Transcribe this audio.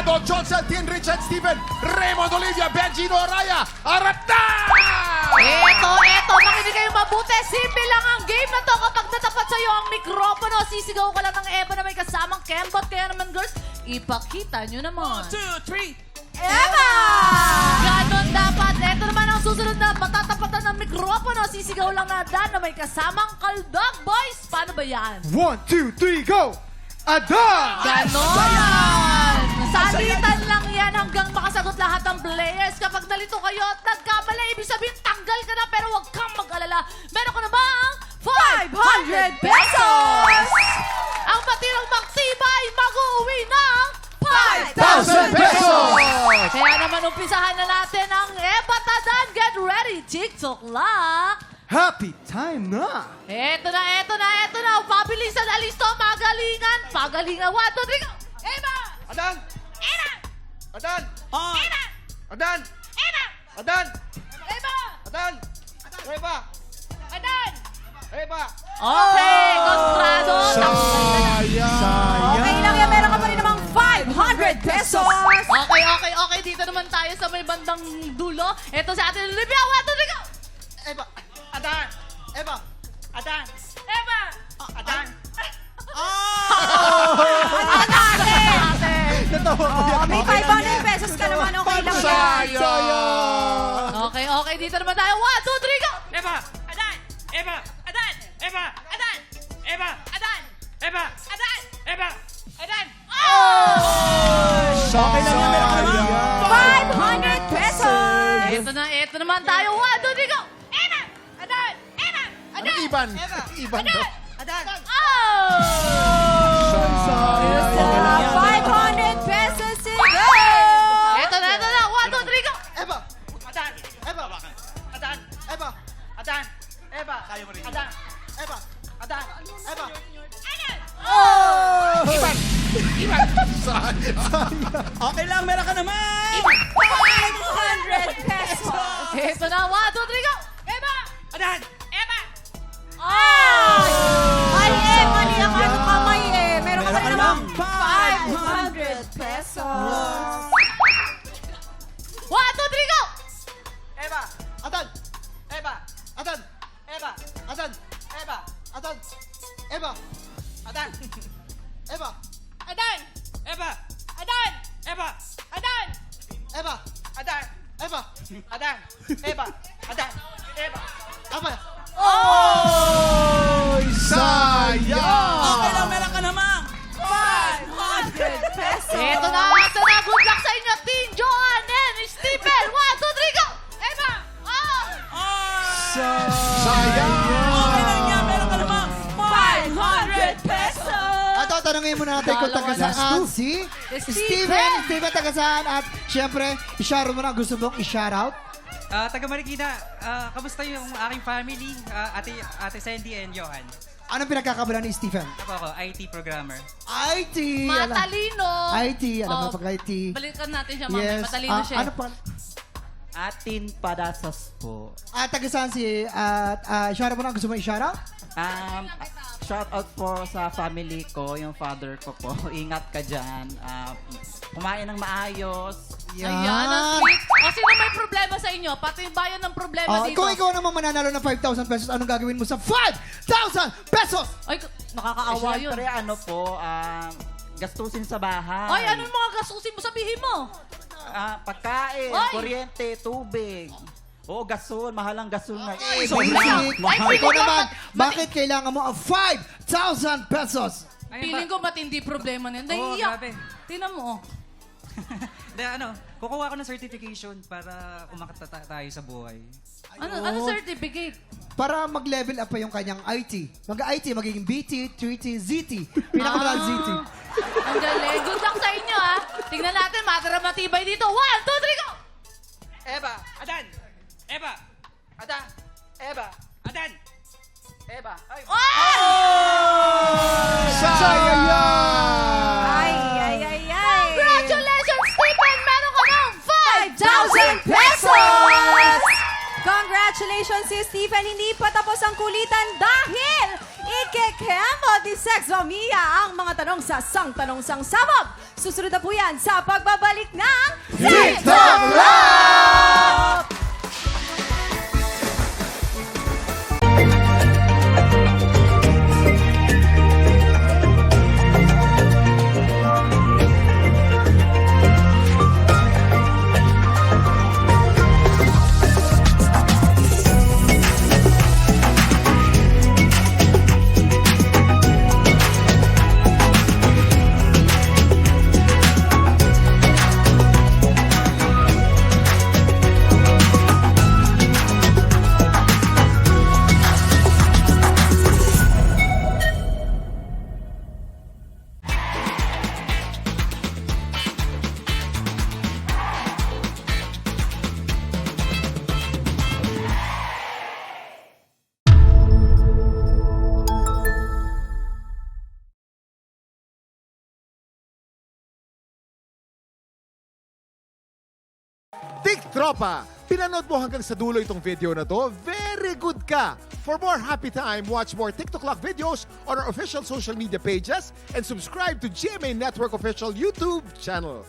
Conrado, John Saltin, Richard Steven, Raymond Olivia, Benjino Araya, Arata! Eto, makinig kayo mabuti. Simple lang ang game na to. Kapag natapat sa'yo ang mikropono, sisigaw ka lang ng Eva na may kasamang kembot. Kaya naman, girls, ipakita nyo naman. 1, 2, 3. Eva! Ganon dapat. Eto naman ang susunod na matatapatan ng mikropono. Sisigaw lang na Dan na may kasamang kaldog. Boys, paano ba yan? 1, 2, 3, go! Adan! Ganon! Salitan lang yan hanggang makasagot lahat ng players. Kapag nalito kayo at nagkamali, ibig sabihin tanggal ka na pero huwag kang mag-alala. Meron ka na bang 500 pesos? Ang patirang magtibay, mag-uwi ng 1,000 pesos! Kaya naman umpisahan na natin ang Epatadan. Get ready, TikTok lock! Happy time na! Eto na. Pabilisan, alisto, pagalingan. 1, 2, 3, go! Eva! Adan! Eva! Adan! Eva! Adan! Eva! Adan! Eva! Adan! Reba! Adan! Reba! Okay, Conrado. Sayang! Okay lang yan, meron ka pa rin namang 500 pesos! Okay. Dito naman tayo sa may bandang dulo. Ito sa atin, Olivia. 1, 2, 3, go! Eba! Adan! Eba! Adan! Eva! Adan! May 500 pesos ka naman, okay lang yan. Sayang! Okay. Dito naman tayo. 1, 2, 3, go! Eba! Adan! Eba! Adan! Eba! Adan! Eba! Adan! Eba! Adan! Eba! Adan! Okay lang yan, meron ka naman. 500 pesos! Ito naman tayo. 1, 2, 3, go! Eva! Adan! Eva! Ano Iban? Iban to. Adan! Sayang! 500 pesos to go! Ito na. 1, 2, 3, go! Eba! Adan! Eba! Adan! Eba! Adan! Eba! Kaya mo rin. Adan! Eba! Adan! Eba! Sayang! Okay lang, meron ka naman! 500 pesos! Ito na. 1, 2, 3, go! Eva! Adan! Eba! Ay, mali ang ano kamay eh. Meron ka pa rin namang 500 pesos! 1, 2, 3, go! Eba! Adan! Eba! Adan! Eba! Adan! Eba! Adan! Eba! Adan! Eba! Adan! Eba! Adan! Eba! Adan! Eba! Adan! Eba! Adan! Eba! Adan! Eba! Aba! Oy! Sayang! Okay lang, meron ka naman! 500 pesos! Ito na. Good luck sa inyo, Team Joanne and Stephen. 1, 2, 3, go! Eva! Sayang! Okay lang yan, meron ka naman! 500 pesos! Ato, tanongin muna natin kung taga saan si Steven. Steven, taga saan? At syempre, i-shoutout mo na. Gusto mong i-shoutout? Taga Marikina, kamusta yung aking family, Ate Sandy and Johan? Anong pinagkakabalan ni Steven? Ako, IT programmer. IT! alam. Matalino. IT, alam mo Oh, pag IT. Balikan natin siya, mamaya. Yes. Matalino siya. Ano pa? Atin Padasas po. Taga saan si... shoutout mo na. Gusto mo i-shoutout? Shout out po sa family ko, yung father ko po. Ingat ka dyan. Kumain ng maayos. Ayan, ang sweet. O, sino may problema sa inyo? Pati yung bayan ng problema dito. Kung ikaw naman mananalo ng 5,000 pesos, anong gagawin mo sa 5,000 pesos? Ay, nakakaawa yun. Siyempre, ano po, gastusin sa bahay. Ay, anong mga gastusin mo? Sabihin mo. Pagkain, Ay! kuryente, tubig. Oo, gasol. Mahalang gasol na. Basic. Ay, Ikaw naman, bakit kailangan mo ang 5,000 pesos? Feeling ko matindi problema na yun. Naiiyak. grabe. Tinan mo, oh. Kukuha ko ng certification para umakat tayo sa buhay. Ano certificate? Para mag-level up pa yung kanyang IT. Mag-IT, magiging BT, 3T, ZT. Pinakamalal ZT. Ang galing. Good luck sa inyo, ha? Tingnan natin, matibay dito. 1, 2, 3, go! Eba! Adan! Eba! Adan! Eba! Adan! Eba! Ay! Sayang! Ay! Congratulations, Stephen! Meron ka ng 5,000 pesos! Congratulations si Stephen. Hindi pa tapos ang kulitan dahil Ikekem o di Sexo Mia ang mga tanong sa Sang Tanong Sang Sabog. Susunod na po yan sa pagbabalik ng TikTok Love! Tik Tropa! Pinanood mo hanggang sa dulo itong video na to? Very good ka! For more happy time, watch more TikTok Lock videos on our official social media pages and subscribe to GMA Network official YouTube channel.